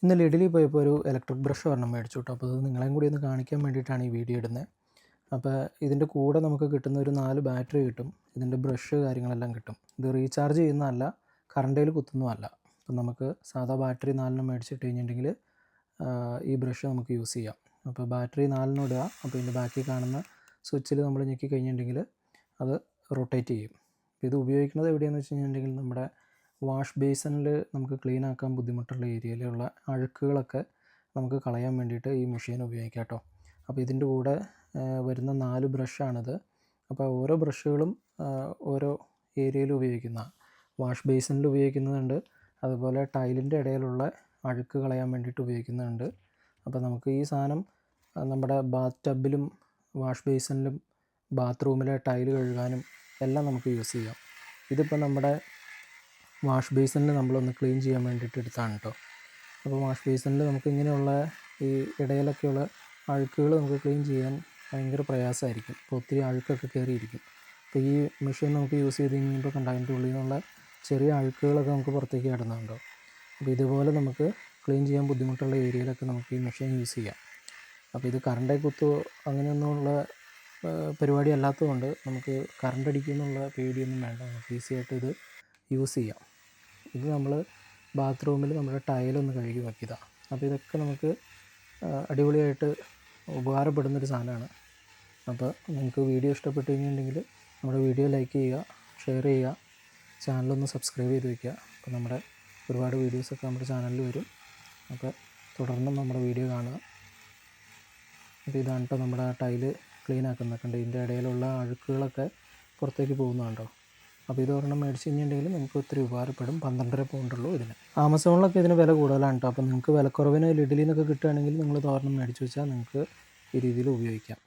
ഇന്ന് ലിഡിലിൽ പോയപ്പോൾ ഒരു ഇലക്ട്രിക് ബ്രഷ് ഒരെണ്ണം മേടിച്ചു കേട്ടോ. അപ്പോൾ അത് നിങ്ങളെയും കൂടി ഒന്ന് കാണിക്കാൻ വേണ്ടിയിട്ടാണ് ഈ വീഡിയോ ഇടുന്നത്. അപ്പോൾ ഇതിൻ്റെ കൂടെ നമുക്ക് കിട്ടുന്ന ഒരു 4 ബാറ്ററി കിട്ടും. ഇതിൻ്റെ ബ്രഷ് കാര്യങ്ങളെല്ലാം കിട്ടും. ഇത് റീചാർജ് ചെയ്യുന്നതല്ല, കറണ്ടിൽ കുത്തുന്നതല്ല. അപ്പം നമുക്ക് സാധാ ബാറ്ററി 4 മേടിച്ചിട്ട് കഴിഞ്ഞിട്ടുണ്ടെങ്കിൽ ഈ ബ്രഷ് നമുക്ക് യൂസ് ചെയ്യാം. അപ്പോൾ ബാറ്ററി 4 ഇടുക. അപ്പോൾ ഇതിൻ്റെ ബാക്കിൽ കാണുന്ന സ്വിച്ചിൽ നമ്മൾ ഞെക്കി കഴിഞ്ഞിട്ടുണ്ടെങ്കിൽ അത് റൊട്ടേറ്റ് ചെയ്യും. ഇത് ഉപയോഗിക്കുന്നത് എവിടെയാണെന്ന് വെച്ച് കഴിഞ്ഞിട്ടുണ്ടെങ്കിൽ നമ്മുടെ വാഷ് ബേസിനിൽ നമുക്ക് ക്ലീൻ ആക്കാൻ ബുദ്ധിമുട്ടുള്ള ഏരിയയിലുള്ള അഴുക്കുകളൊക്കെ നമുക്ക് കളയാൻ വേണ്ടിയിട്ട് ഈ മെഷീൻ ഉപയോഗിക്കാം കേട്ടോ. അപ്പോൾ ഇതിൻ്റെ കൂടെ വരുന്ന 4 ബ്രഷാണിത്. അപ്പോൾ ഓരോ ബ്രഷുകളും ഓരോ ഏരിയയിൽ ഉപയോഗിക്കുന്ന, വാഷ് ബേസിനിൽ ഉപയോഗിക്കുന്നുണ്ട്, അതുപോലെ ടൈലിൻ്റെ ഇടയിലുള്ള അഴുക്ക് കളയാൻ വേണ്ടിയിട്ട് ഉപയോഗിക്കുന്നുണ്ട്. അപ്പോൾ നമുക്ക് ഈ സാധനം നമ്മുടെ ബാത്ത് ടബിലും വാഷ് ബേസിനിലും ബാത്റൂമിലെ ടൈല് കഴുകാനും എല്ലാം നമുക്ക് യൂസ് ചെയ്യാം. ഇതിപ്പോൾ നമ്മുടെ വാഷ് ബേസിനിൽ നമ്മളൊന്ന് ക്ലീൻ ചെയ്യാൻ വേണ്ടിയിട്ട് എടുത്താണ് കേട്ടോ. അപ്പോൾ വാഷ് ബേസിനിൽ നമുക്ക് ഇങ്ങനെയുള്ള ഈ ഇടയിലൊക്കെയുള്ള അഴുക്കുകൾ നമുക്ക് ക്ലീൻ ചെയ്യാൻ ഭയങ്കര പ്രയാസമായിരിക്കും. അപ്പോൾ ഒത്തിരി അഴുക്കൊക്കെ കയറിയിരിക്കും. അപ്പോൾ ഈ മെഷീൻ നമുക്ക് യൂസ് ചെയ്ത് കഴിയുമ്പോൾ കണ്ട അതിൻ്റെ ഉള്ളിൽ നിന്നുള്ള ചെറിയ അഴുക്കുകളൊക്കെ നമുക്ക് പുറത്തേക്ക് കിടന്നുണ്ടോ. അപ്പോൾ ഇതുപോലെ നമുക്ക് ക്ലീൻ ചെയ്യാൻ ബുദ്ധിമുട്ടുള്ള ഏരിയയിലൊക്കെ നമുക്ക് ഈ മെഷീൻ യൂസ് ചെയ്യാം. അപ്പോൾ ഇത് കറണ്ടേ കുത്തോ അങ്ങനെയൊന്നുമുള്ള പരിപാടി അല്ലാത്തതുകൊണ്ട് നമുക്ക് കറണ്ട് അടിക്കുമെന്നുള്ള പേടിയൊന്നും വേണ്ട. നമുക്ക് ഈസി ആയിട്ട് ഇത് യൂസ് ചെയ്യാം. ഇത് നമ്മൾ ബാത്റൂമിൽ നമ്മുടെ ടൈലൊന്ന് കഴുകി വയ്ക്കുക. അപ്പോൾ ഇതൊക്കെ നമുക്ക് അടിപൊളിയായിട്ട് ഉപകാരപ്പെടുന്നൊരു സാധനമാണ്. അപ്പോൾ നിങ്ങൾക്ക് വീഡിയോ ഇഷ്ടപ്പെട്ട് കഴിഞ്ഞിട്ടുണ്ടെങ്കിൽ നമ്മുടെ വീഡിയോ ലൈക്ക് ചെയ്യുക, ഷെയർ ചെയ്യുക, ചാനലൊന്ന് സബ്സ്ക്രൈബ് ചെയ്ത് വയ്ക്കുക. അപ്പോൾ നമ്മുടെ ഒരുപാട് വീഡിയോസൊക്കെ നമ്മുടെ ചാനലിൽ വരും. അപ്പോൾ തുടർന്നും നമ്മുടെ വീഡിയോ കാണുക. അപ്പോൾ ഇതാണ് കേട്ടോ നമ്മുടെ ടൈല് ക്ലീൻ ആക്കുന്നതൊക്കെ ഉണ്ട്. ഇതിൻ്റെ ഇടയിലുള്ള അഴുക്കുകളൊക്കെ പുറത്തേക്ക് പോകുന്നുണ്ടോ. അപ്പോൾ ഇത് ഒരെണ്ണം മേടിച്ച് കഴിഞ്ഞിട്ടുണ്ടെങ്കിൽ നമുക്ക് ഒത്തിരി ഉപകാരപ്പെടും. 12.5 പൗണ്ടുള്ളൂ ഇതിന്. ആമസോണിലൊക്കെ ഇതിന് വില കൂടുതലാണ് കേട്ടോ. അപ്പോൾ നിങ്ങൾക്ക് വിലക്കുറവിന് ലിഡിലിൽ നിന്നൊക്കെ കിട്ടുകയാണെങ്കിൽ നിങ്ങൾ തോരണം മേടിച്ച് വെച്ചാൽ നിങ്ങൾക്ക് ഈ രീതിയിൽ ഉപയോഗിക്കാം.